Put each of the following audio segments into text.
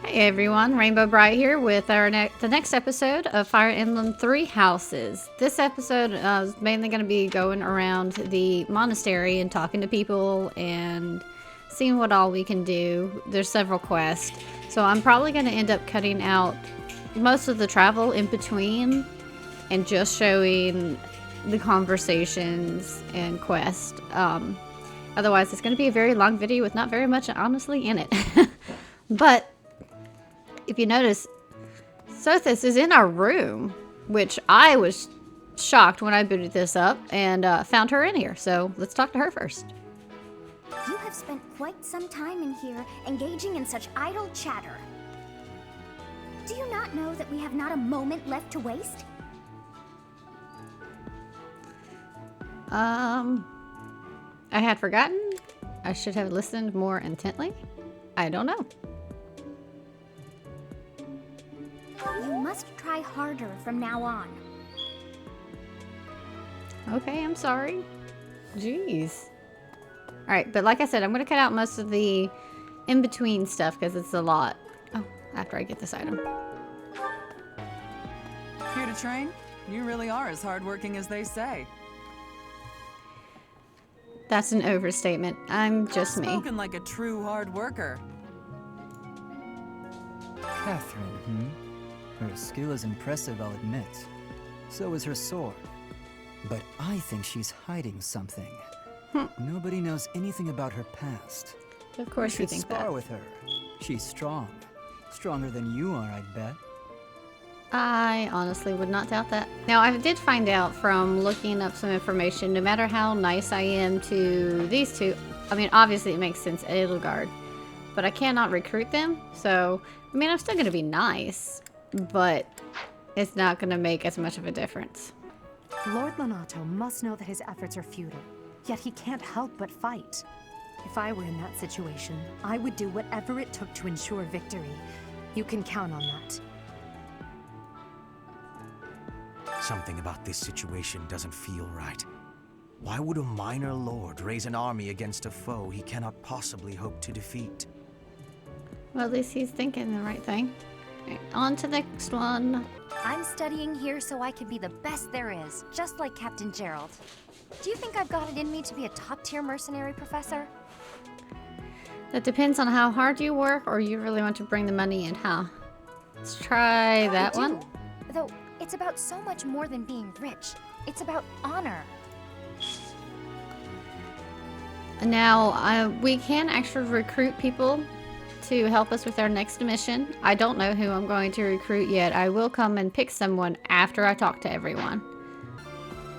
Hey everyone, Rainbow Bright here with the next episode of Fire Emblem Three Houses. This episode is mainly going to be going around the monastery and talking to people and seeing what all we can do. There's several quests, so I'm probably going to end up cutting out most of the travel in between and just showing the conversations and quests. Otherwise, it's going to be a very long video with not very much honestly in it. But if you notice, Sothis is in our room, which I was shocked when I booted this up and found her in here. So let's talk to her first. You have spent quite some time in here engaging in such idle chatter. Do you not know that we have not a moment left to waste? I had forgotten. I should have listened more intently. I don't know. You must try harder from now on. Okay, I'm sorry. Jeez. Alright, but like I said, I'm going to cut out most of the in-between stuff because it's a lot. Oh, after I get this item. Here to train? You really are as hardworking as they say. That's an overstatement. I'm just me. Spoken like a true hard worker. Catherine, Her skill is impressive, I'll admit. So is her sword. But I think she's hiding something. Nobody knows anything about her past. Of course you think spar that. with her. She's strong. Stronger than you are, I'd bet. I honestly would not doubt that. Now, I did find out from looking up some information, no matter how nice I am to these two, I mean, obviously it makes sense, Edelgard, but I cannot recruit them, so, I mean, I'm still going to be nice, but it's not going to make as much of a difference. Lord Lonato must know that his efforts are futile, yet he can't help but fight. If I were in that situation, I would do whatever it took to ensure victory. You can count on that. Something about this situation doesn't feel right. Why would a minor lord raise an army against a foe he cannot possibly hope to defeat? Well, at least he's thinking the right thing. Right, on to the next one. I'm studying here so I can be the best there is, just like Captain Gerald. Do you think I've got it in me to be a top-tier mercenary, Professor? That depends on how hard you work or you really want to bring the money in, huh? Let's try that I do. one. Though, it's about so much more than being rich. It's about honor. Now, we can actually recruit people to help us with our next mission. I don't know who I'm going to recruit yet. I will come and pick someone after I talk to everyone.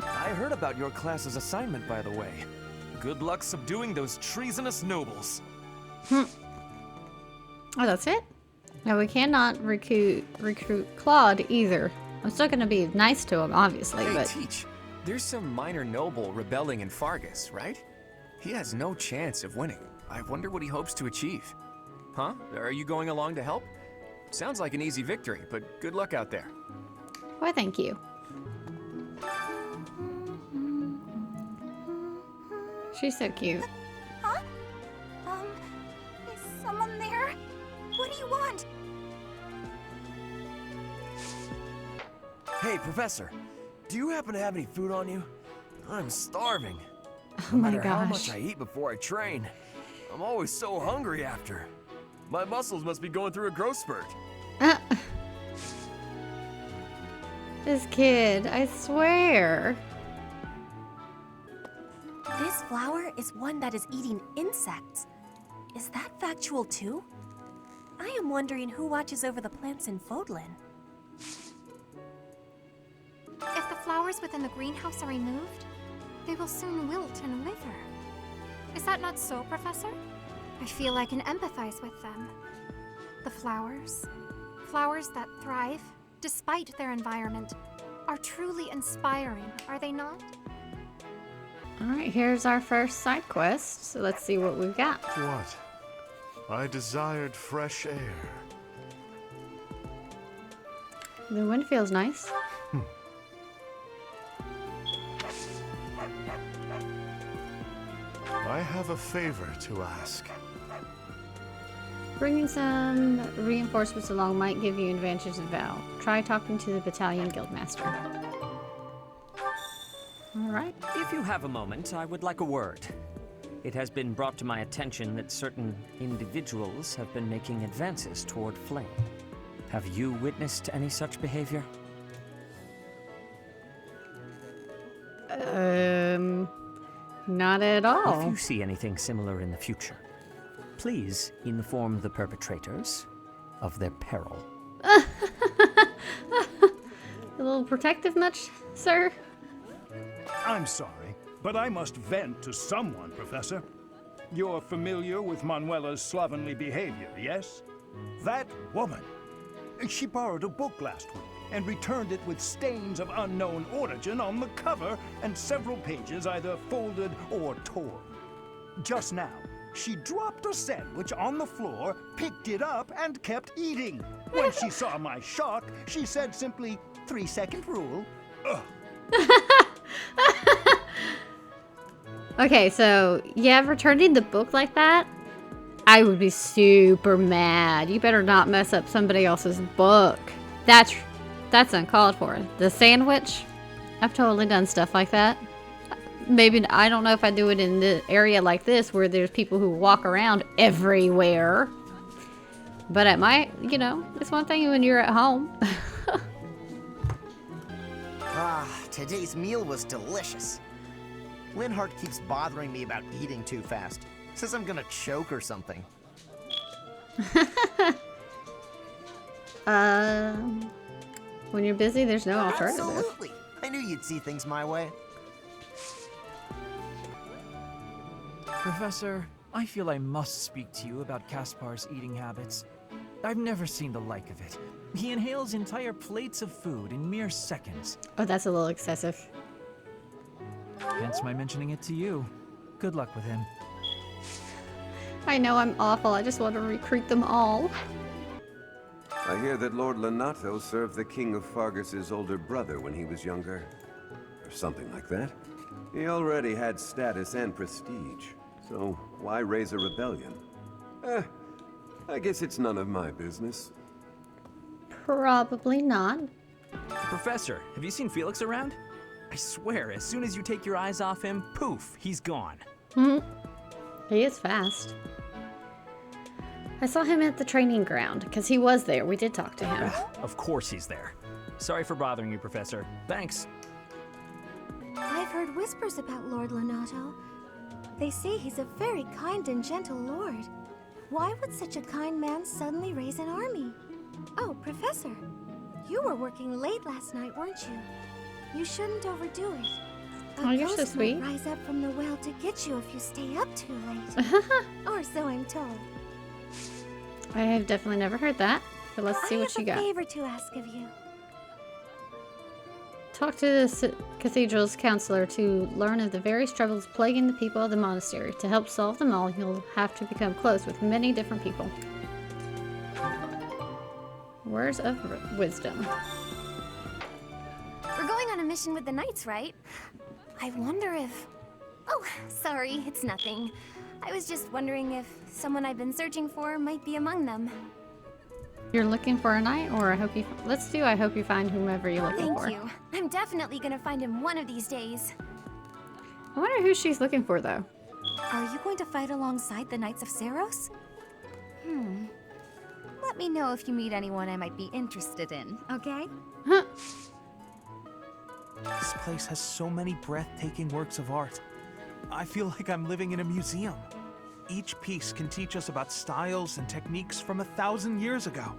I heard about your class's assignment, by the way. Good luck subduing those treasonous nobles. Oh, that's it? No, we cannot recruit Claude either. I'm still going to be nice to him, obviously, Hey, but... Teach, there's some minor noble rebelling in Fargus, right? He has no chance of winning. I wonder what he hopes to achieve. Huh? Are you going along to help? Sounds like an easy victory, but good luck out there. Why, thank you. She's so cute. Huh? Is someone there? What do you want? Hey, Professor, do you happen to have any food on you? I'm starving. Oh No my matter how gosh. much I eat before I train, I'm always so hungry after. My muscles must be going through a growth spurt. This kid, I swear. This flower is one that is eating insects. Is that factual too? I am wondering who watches over the plants in Fodlan. If the flowers within the greenhouse are removed, they will soon wilt and wither. Is that not so, Professor? I feel I can empathize with them. The flowers that thrive despite their environment, are truly inspiring, are they not? Alright, here's our first side quest. So let's see what we've got. What? I desired fresh air. The wind feels nice. I have a favor to ask. Bringing some reinforcements along might give you advantages in battle. Try talking to the battalion guildmaster. Alright. If you have a moment, I would like a word. It has been brought to my attention that certain individuals have been making advances toward Flame. Have you witnessed any such behavior? Not at all. If you see anything similar in the future, please inform the perpetrators of their peril. A little protective much, sir? I'm sorry, but I must vent to someone, Professor. You're familiar with Manuela's slovenly behavior, yes? That woman. She borrowed a book last week and returned it with stains of unknown origin on the cover and several pages either folded or torn. Just now, she dropped a sandwich on the floor, picked it up, and kept eating. When she saw my shock, she said simply, 3-second rule. Ugh. Okay, so, yeah, returning the book like that, I would be super mad. You better not mess up somebody else's book. That's uncalled for. The sandwich, I've totally done stuff like that. Maybe, I don't know if I do it in the area like this where there's people who walk around everywhere. But at my, you know, it's one thing when you're at home. Today's meal was delicious. Linhardt keeps bothering me about eating too fast. Says I'm gonna choke or something. When you're busy, there's no alternative. Absolutely. I knew you'd see things my way. Professor, I feel I must speak to you about Caspar's eating habits. I've never seen the like of it. He inhales entire plates of food in mere seconds. Oh, that's a little excessive. Hence my mentioning it to you. Good luck with him. I know I'm awful. I just want to recruit them all. I hear that Lord Lenato served the King of Fargus's older brother when he was younger. Or something like that. He already had status and prestige. So why raise a rebellion? I guess it's none of my business. Probably not. Professor, have you seen Felix around? I swear, as soon as you take your eyes off him, poof, he's gone. He is fast. I saw him at the training ground, because he was there. We did talk to him. Of course he's there. Sorry for bothering you, Professor. Thanks. I've heard whispers about Lord Lenato. They say he's a very kind and gentle lord. Why would such a kind man suddenly raise an army? Oh, Professor, you were working late last night, weren't you? You shouldn't overdo it. Oh, you're so sweet. Might rise up from the well to get you if you stay up too late. Or so I'm told. I have definitely never heard that. But let's see what you got. I have a favor to ask of you. Talk to the cathedral's counselor to learn of the various troubles plaguing the people of the monastery. To help solve them all, you'll have to become close with many different people. Words of wisdom. We're going on a mission with the knights, right? I wonder if... Oh, sorry, it's nothing. I was just wondering if someone I've been searching for might be among them. You're looking for a knight, or I hope you... Let's do I hope you find whomever you're looking for. Thank you. I'm definitely gonna find him one of these days. I wonder who she's looking for, though. Are you going to fight alongside the Knights of Seros? Let me know if you meet anyone I might be interested in, okay? This place has so many breathtaking works of art. I feel like I'm living in a museum. Each piece can teach us about styles and techniques from 1,000 years ago.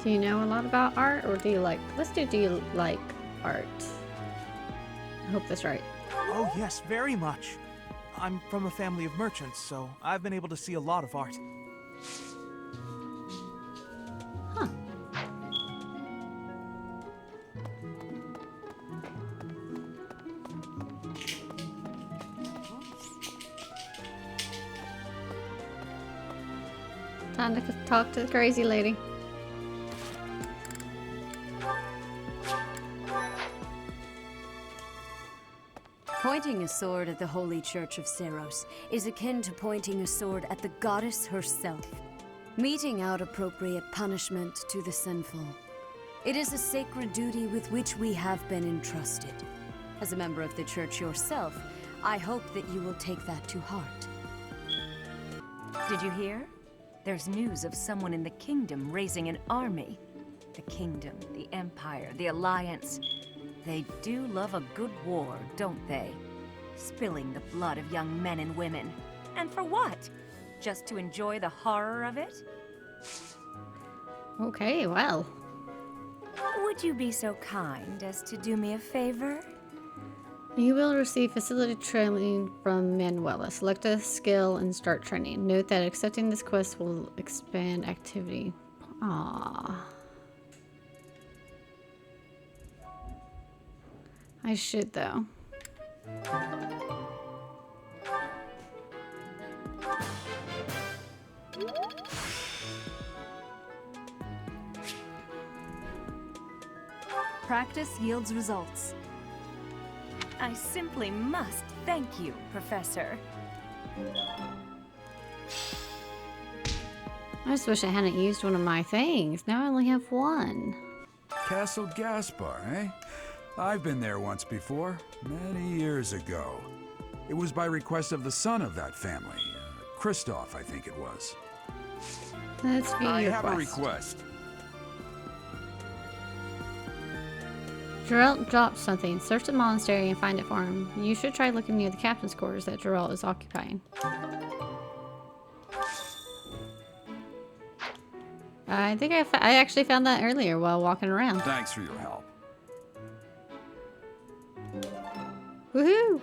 Do you know a lot about art, or do you like... Let's do you like art? I hope that's right. Oh yes, very much. I'm from a family of merchants, so I've been able to see a lot of art. Huh. Time to talk to the crazy lady. Pointing a sword at the Holy Church of Seros is akin to pointing a sword at the goddess herself, meting out appropriate punishment to the sinful. It is a sacred duty with which we have been entrusted. As a member of the church yourself, I hope that you will take that to heart. Did you hear? There's news of someone in the kingdom raising an army. The kingdom, the empire, the alliance. They do love a good war, don't they? Spilling the blood of young men and women. And for what? Just to enjoy the horror of it? Okay, well. Would you be so kind as to do me a favor? You will receive facility training from Manuela. Select a skill and start training. Note that accepting this quest will expand activity. Aww. I should, though. Practice yields results. I simply must thank you, Professor. I just wish I hadn't used one of my things. Now I only have one. Castle Gaspar, eh? I've been there once before, many years ago. It was by request of the son of that family, Christoph, I think it was. Let's view I your have quest. a request. Geralt dropped something. Search the monastery and find it for him. You should try looking near the captain's quarters that Geralt is occupying. I think I actually found that earlier while walking around. Thanks for your help. Woohoo!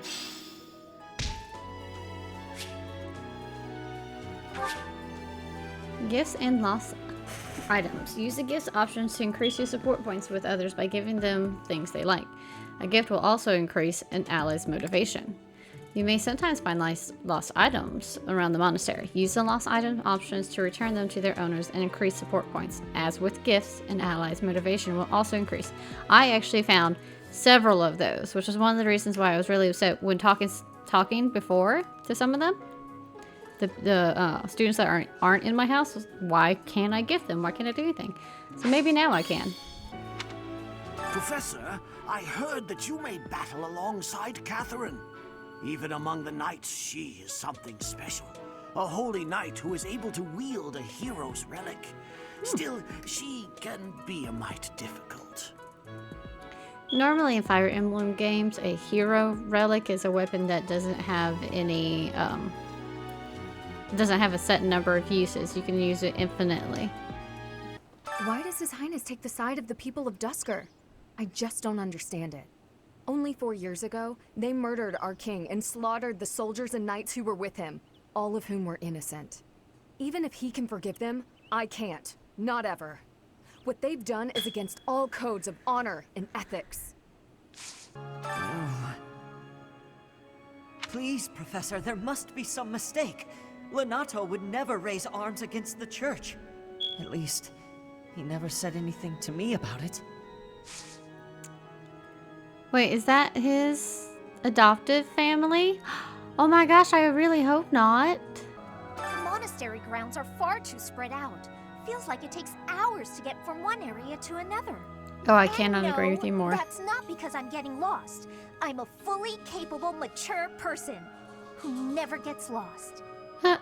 Gifts and lost items. Use the gifts options to increase your support points with others by giving them things they like. A gift will also increase an ally's motivation. You may sometimes find lost items around the monastery. Use the lost item options to return them to their owners and increase support points. As with gifts, an ally's motivation will also increase. I actually found several of those, which is one of the reasons why I was really upset when talking before to some of them. The students that aren't in my house, why can't I gift them? Why can't I do anything? So maybe now I can. Professor, I heard that you may battle alongside Catherine. Even among the knights, she is something special. A holy knight who is able to wield a hero's relic. Still, she can be a mite difficult. Normally in Fire Emblem games, a hero relic is a weapon that doesn't have any, doesn't have a set number of uses. You can use it infinitely. Why does His Highness take the side of the people of Dusker? I just don't understand it. Only 4 years ago, they murdered our king and slaughtered the soldiers and knights who were with him, all of whom were innocent. Even if he can forgive them, I can't. Not ever. What they've done is against all codes of honor and ethics. Please, Professor, there must be some mistake. Lenato would never raise arms against the church. At least, he never said anything to me about it. Wait, is that his adoptive family? Oh my gosh, I really hope not. The monastery grounds are far too spread out. Feels like it takes hours to get from one area to another. Oh, I cannot agree with you more. That's not because I'm getting lost. I'm a fully capable, mature person who never gets lost. Huh.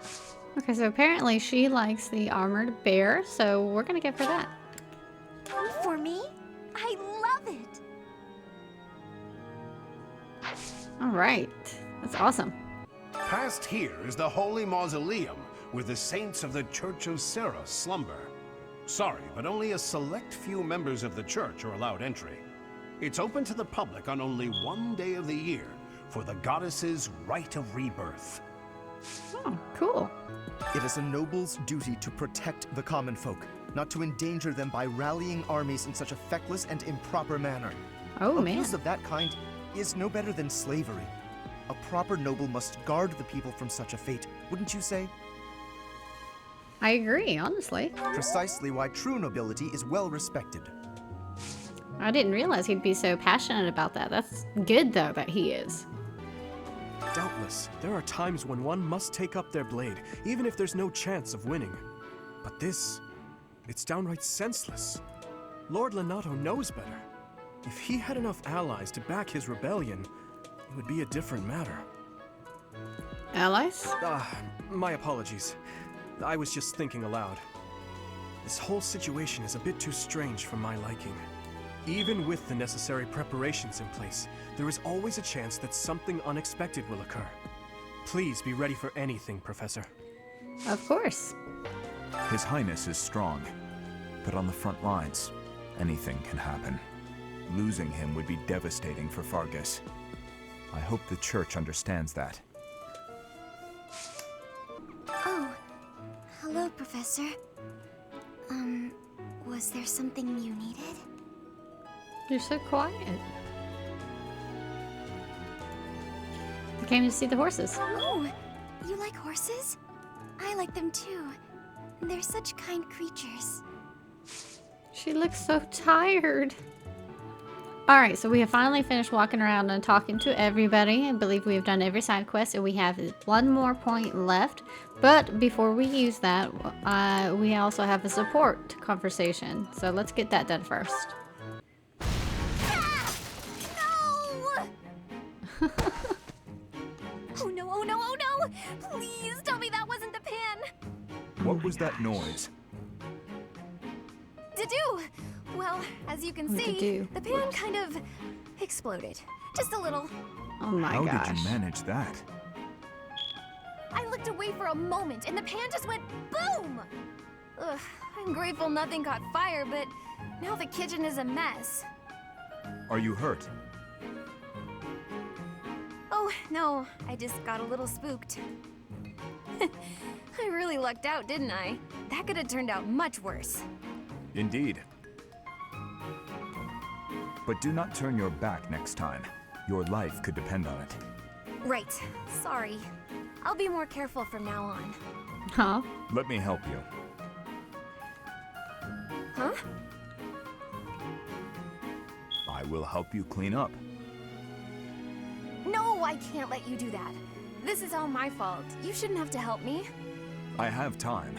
Okay, so apparently she likes the armored bear, so we're gonna give her that. For me? I love it. All right, that's awesome. Past here is the Holy Mausoleum, where the saints of the Church of Seros slumber. Sorry, but only a select few members of the church are allowed entry. It's open to the public on only one day of the year, for the goddess's rite of rebirth. Oh, cool. It is a noble's duty to protect the common folk, not to endanger them by rallying armies in such a feckless and improper manner. Oh, man. Abuse of that kind is no better than slavery. A proper noble must guard the people from such a fate, wouldn't you say? I agree, honestly. Precisely why true nobility is well respected. I didn't realize he'd be so passionate about that. That's good, though, that he is. Doubtless, there are times when one must take up their blade, even if there's no chance of winning. But this, it's downright senseless. Lord Lenato knows better. If he had enough allies to back his rebellion, it would be a different matter. Allies? My apologies. I was just thinking aloud. This whole situation is a bit too strange for my liking. Even with the necessary preparations in place, there is always a chance that something unexpected will occur. Please be ready for anything, Professor. Of course. His Highness is strong, but on the front lines, anything can happen. Losing him would be devastating for Fargus. I hope the Church understands that. Oh, hello, Professor. Was there something you needed? You're so quiet. I came to see the horses. Oh, you like horses? I like them too. They're such kind creatures. She looks so tired. Alright, so we have finally finished walking around and talking to everybody. I believe we have done every side quest, and we have one more point left. But before we use that, we also have a support conversation. So let's get that done first. Oh no, oh no, oh no! Please tell me that wasn't the pan! What was that noise? Didoo! Well, as you can see, the pan kind of exploded. Just a little. Oh my gosh. How did you manage that? I looked away for a moment and the pan just went boom! Ugh, I'm grateful nothing caught fire, but now the kitchen is a mess. Are you hurt? Oh, no, I just got a little spooked. I really lucked out, didn't I? That could have turned out much worse. Indeed. But do not turn your back next time. Your life could depend on it. Right. Sorry. I'll be more careful from now on. Huh? Let me help you. Huh? I will help you clean up. No, I can't let you do that. This is all my fault. You shouldn't have to help me. I have time.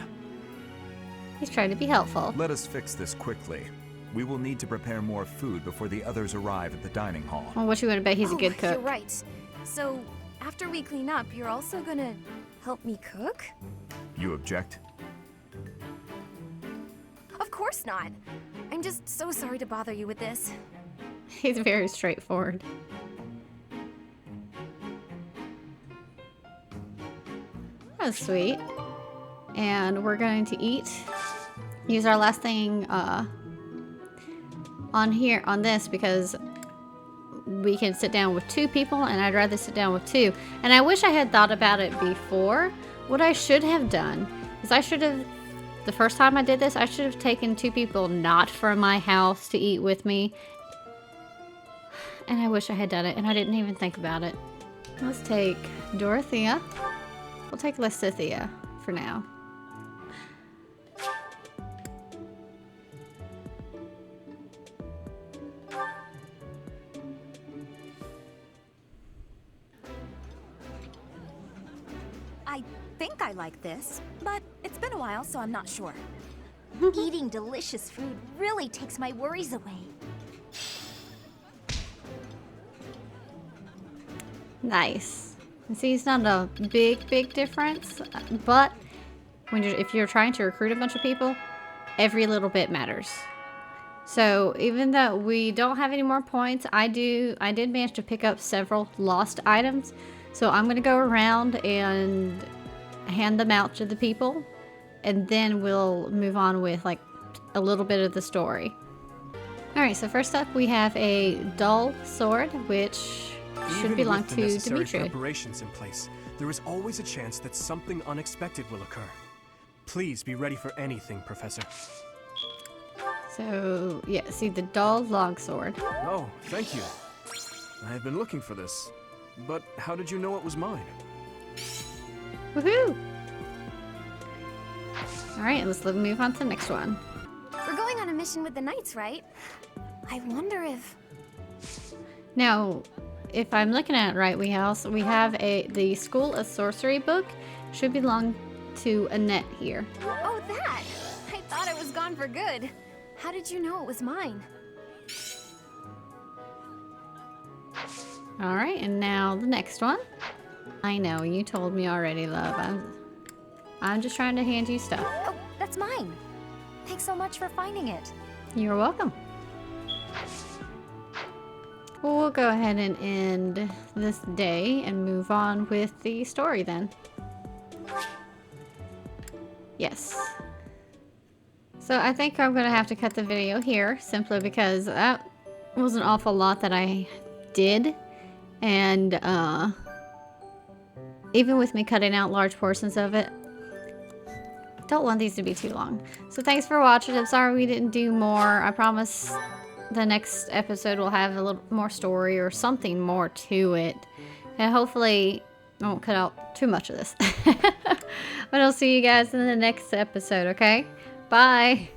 He's trying to be helpful. Let us fix this quickly. We will need to prepare more food before the others arrive at the dining hall. Well, what you want to bet he's a good cook? You're right. So, after we clean up, you're also gonna help me cook? You object? Of course not. I'm just so sorry to bother you with this. He's very straightforward. That's sweet. And we're going to eat. Use our last thing on here, on this, because we can sit down with 2 people, and I'd rather sit down with 2. And I wish I had thought about it before. What I should have done is the first time I did this, I should have taken 2 people not from my house to eat with me. And I wish I had done it, and I didn't even think about it. Let's take Dorothea. We'll take Lysithea for now. I think I like this, but it's been a while, so I'm not sure. Eating delicious food really takes my worries away. Nice. And see, it's not a big difference, but if you're trying to recruit a bunch of people, every little bit matters. So even though we don't have any more points, I did manage to pick up several lost items. So I'm going to go around and hand them out to the people, and then we'll move on with like a little bit of the story. Alright, so first up we have a dull sword, which should belong to Even with the necessary Dimitri. preparations in place, there is always a chance that something unexpected will occur. Please be ready for anything, Professor. So, yeah, see the dull longsword. Oh, thank you. I have been looking for this. But how did you know it was mine? Woohoo! Alright, let's move on to the next one. We're going on a mission with the knights, right? I wonder if... Now, if I'm looking at it right, we have the School of Sorcery book. Should belong to Annette here. Oh, that! I thought it was gone for good. How did you know it was mine? All right, and now the next one. I know, you told me already, love. I'm just trying to hand you stuff. Oh, that's mine. Thanks so much for finding it. You're welcome. We'll go ahead and end this day and move on with the story then. Yes. So I think I'm going to have to cut the video here simply because that was an awful lot that I did. And even with me cutting out large portions of it, don't want these to be too long. So thanks for watching. I'm sorry we didn't do more. I promise the next episode will have a little more story or something more to it. And hopefully I won't cut out too much of this. But I'll see you guys in the next episode, okay? Bye!